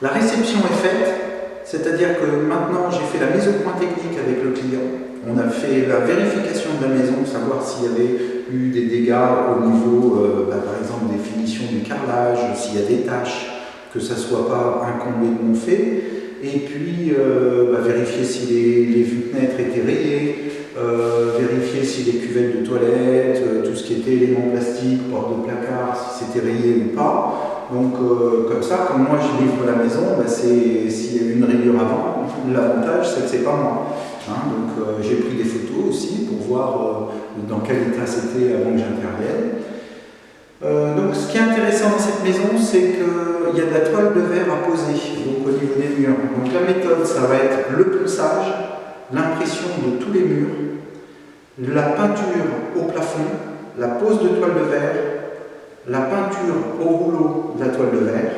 La réception est faite, c'est-à-dire que maintenant j'ai fait la mise au point technique avec le client. On a fait la vérification de la maison, savoir s'il y avait eu des dégâts au niveau, par exemple, des finitions du carrelage, s'il y a des taches, que ça ne soit pas incomplètement fait. Et puis vérifier si les fenêtres étaient rayées, vérifier si les cuvettes de toilette, tout ce qui était éléments plastiques, portes de placard, si c'était rayé ou pas. Donc comme ça, comme moi je livre la maison, s'il y a eu une rayure avant, l'avantage c'est que c'est pas moi. Donc j'ai pris des photos aussi pour voir dans quel état c'était avant que j'intervienne. Donc ce qui est intéressant dans cette maison, c'est qu'il y a de la toile de verre à poser donc, au niveau des murs. Donc la méthode, ça va être le ponçage, l'impression de tous les murs, la peinture au plafond, la pose de toile de verre, la peinture au rouleau de la toile de verre,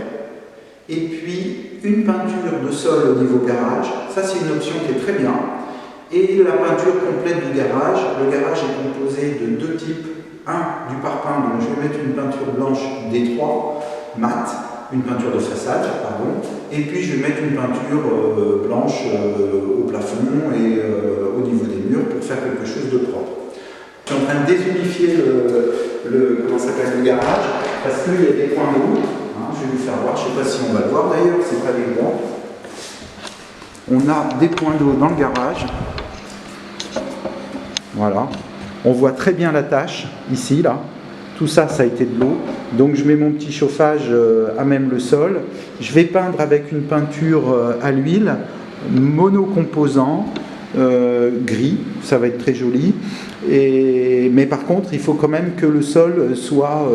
et puis une peinture de sol au niveau garage. Ça c'est une option qui est très bien. Et la peinture complète du garage. Le garage est composé de deux types. Un, du parpaing, donc je vais mettre une peinture blanche D3, mat, une peinture de façade, pardon, et puis je vais mettre une peinture blanche au plafond et au niveau des murs pour faire quelque chose de propre. Je suis en train de désunifier le garage parce qu'il y a des points d'eau. Je vais vous faire voir, je ne sais pas si on va le voir d'ailleurs, c'est pas évident. On a des points d'eau dans le garage. Voilà. On voit très bien la tache, ici, là. Tout ça, ça a été de l'eau. Donc je mets mon petit chauffage à même le sol. Je vais peindre avec une peinture à l'huile, monocomposant, gris. Ça va être très joli. Mais par contre, il faut quand même que le sol soit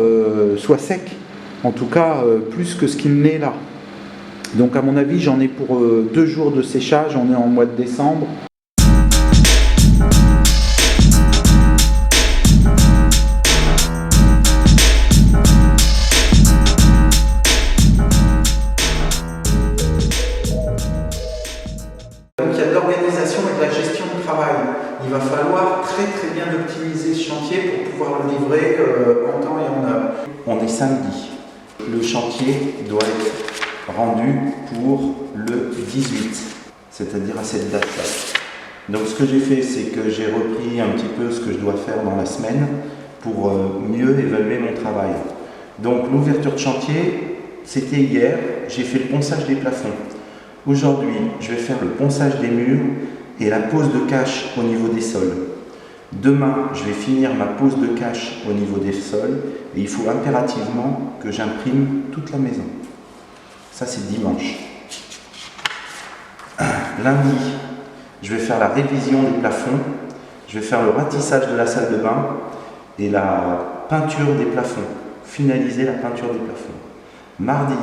sec. En tout cas, plus que ce qu'il n'est là. Donc à mon avis, j'en ai pour 2 jours de séchage. On est en mois de décembre. Il va falloir très bien optimiser ce chantier pour pouvoir le livrer en temps et en heure. On est samedi. Le chantier doit être rendu pour le 18, c'est-à-dire à cette date-là. Donc ce que j'ai fait, c'est que j'ai repris un petit peu ce que je dois faire dans la semaine pour mieux évaluer mon travail. Donc l'ouverture de chantier, c'était hier, j'ai fait le ponçage des plafonds. Aujourd'hui, je vais faire le ponçage des murs et la pose de cache au niveau des sols. Demain, je vais finir ma pose de cache au niveau des sols et il faut impérativement que j'imprime toute la maison. Ça, c'est dimanche. Lundi, je vais faire la révision des plafonds, je vais faire le ratissage de la salle de bain et la peinture des plafonds, finaliser la peinture des plafonds. Mardi,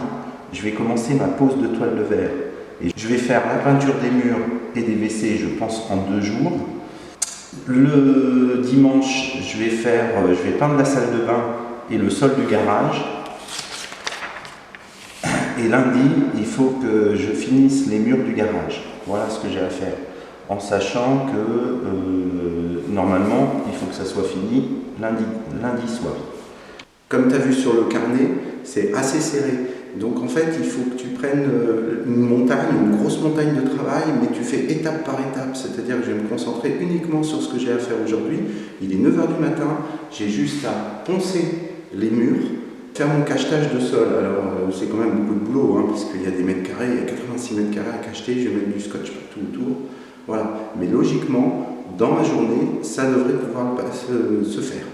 je vais commencer ma pose de toile de verre. Et je vais faire la peinture des murs et des WC, je pense, en 2 jours. Le dimanche, je vais peindre la salle de bain et le sol du garage. Et lundi, il faut que je finisse les murs du garage. Voilà ce que j'ai à faire. En sachant que, normalement, il faut que ça soit fini lundi soir. Comme tu as vu sur le carnet, c'est assez serré. Donc en fait, il faut que tu prennes une grosse montagne de travail, mais tu fais étape par étape. C'est-à-dire que je vais me concentrer uniquement sur ce que j'ai à faire aujourd'hui. Il est 9 h du matin, j'ai juste à poncer les murs, faire mon cachetage de sol. Alors c'est quand même beaucoup de boulot, puisqu'il y a des mètres carrés, il y a 86 mètres carrés à cacheter, je vais mettre du scotch partout autour. Voilà. Mais logiquement, dans ma journée, ça devrait pouvoir se faire.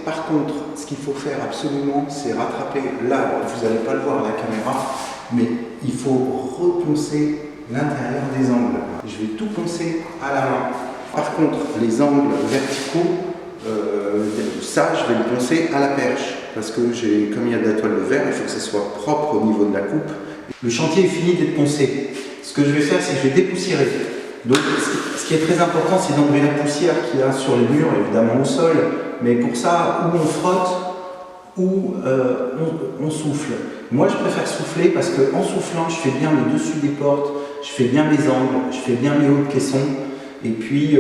Par contre, ce qu'il faut faire absolument, c'est rattraper là, vous n'allez pas le voir à la caméra, mais il faut reponcer l'intérieur des angles. Je vais tout poncer à la main. Par contre, les angles verticaux, ça, je vais le poncer à la perche. parce que comme il y a de la toile de verre, il faut que ça soit propre au niveau de la coupe. Le chantier est fini d'être poncé. Ce que je vais faire, c'est que je vais dépoussiérer. Donc ce qui est très important, c'est d'enlever la poussière qu'il y a sur les murs, évidemment au sol, mais pour ça, où on frotte, ou on souffle. Moi, je préfère souffler parce qu'en soufflant, je fais bien le dessus des portes, je fais bien les angles, je fais bien les hauts de caisson, et puis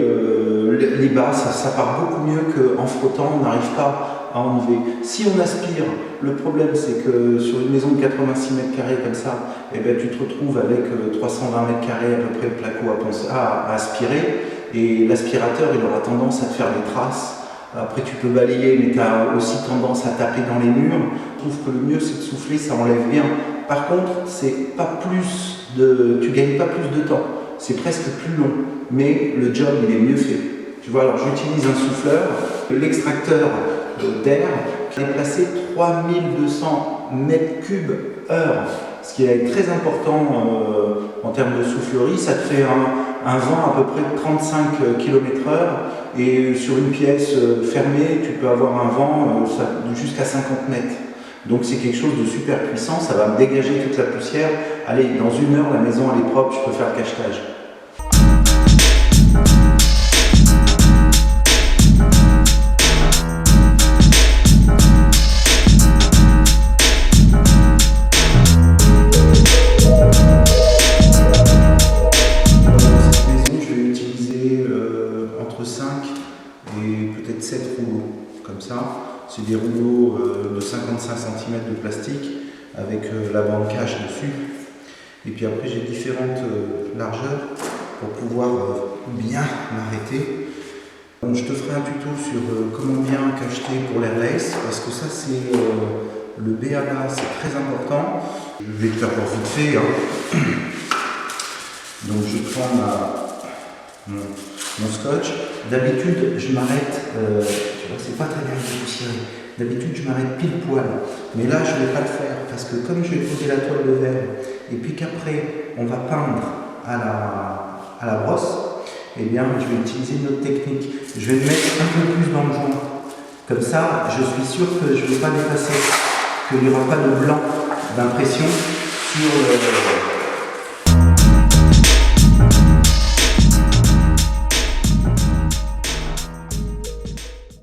les bas, ça part beaucoup mieux qu'en frottant, on n'arrive pas à enlever. Si on aspire, le problème c'est que sur une maison de 86 mètres carrés comme ça, eh ben, tu te retrouves avec 320 mètres carrés à peu près de placo à aspirer, et l'aspirateur il aura tendance à te faire des traces. Après tu peux balayer, mais tu as aussi tendance à taper dans les murs. Je trouve que le mieux c'est de souffler, ça enlève bien. Par contre, c'est pas tu gagnes pas plus de temps, c'est presque plus long, mais le job il est mieux fait. Tu vois, alors j'utilise un souffleur, l'extracteur d'air qui est placé 3200 mètres cubes heure, ce qui est très important en termes de soufflerie. Ça te fait un vent à peu près de 35 km/h, et sur une pièce fermée, tu peux avoir un vent jusqu'à 50 mètres. Donc c'est quelque chose de super puissant, ça va me dégager toute la poussière. Allez, dans 1 heure, la maison elle est propre, je peux faire le cachetage. Entre 5 et peut-être 7 rouleaux, comme ça. C'est des rouleaux de 55 cm de plastique avec la bande cache dessus. Et puis après j'ai différentes largeurs pour pouvoir bien m'arrêter. Donc, je te ferai un tuto sur comment bien cacheter pour l'airlace, parce que ça c'est le BABA, c'est très important. Je vais le faire pour vite fait. Hein. Donc je prends mon scotch. D'habitude, je m'arrête, tu vois, c'est pas très bien dépoussiéré. D'habitude, je m'arrête pile poil. Mais là, je ne vais pas le faire parce que comme je vais poser la toile de verre et puis qu'après, on va peindre à la brosse, eh bien, je vais utiliser une autre technique. Je vais me mettre un peu plus dans le joint. Comme ça, je suis sûr que je ne vais pas dépasser, qu'il n'y aura pas de blanc d'impression sur